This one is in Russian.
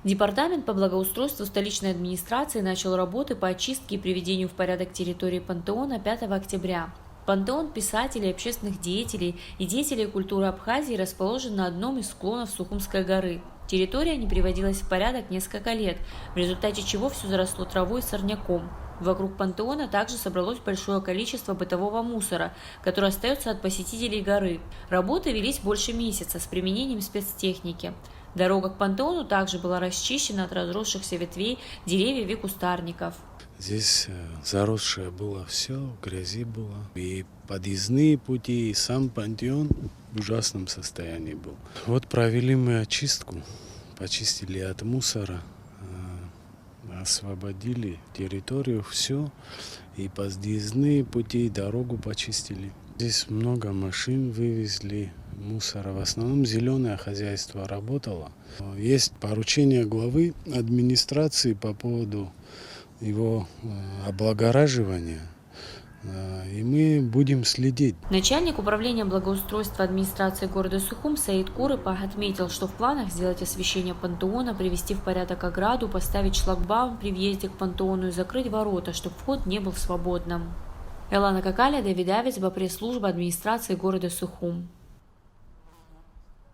Департамент по благоустройству столичной администрации начал работы по очистке и приведению в порядок территории Пантеона 5 октября. Пантеон писателей, общественных деятелей и деятелей культуры Абхазии расположен на одном из склонов Сухумской горы. Территория не приводилась в порядок несколько лет, в результате чего все заросло травой и сорняком. Вокруг пантеона также собралось большое количество бытового мусора, который остается от посетителей горы. Работы велись больше месяца с применением спецтехники. Дорога к пантеону также была расчищена от разросшихся ветвей деревьев и кустарников. Здесь заросшее было все, грязи было. И подъездные пути, и сам пантеон в ужасном состоянии был. Вот провели мы очистку, почистили от мусора, освободили территорию, все. И подъездные пути, и дорогу почистили. Здесь много машин вывезли мусора. В основном зеленое хозяйство работало. Есть поручение главы администрации по поводу его облагораживания. И мы будем следить. Начальник управления благоустройства администрации города Сухум Саид Курыпа отметил, что в планах сделать освещение пантеона, привести в порядок ограду, поставить шлагбаум при въезде к пантеону и закрыть ворота, чтобы вход не был свободным. Элана Какаля, Давид Авец, пресс-служба администрации города Сухум.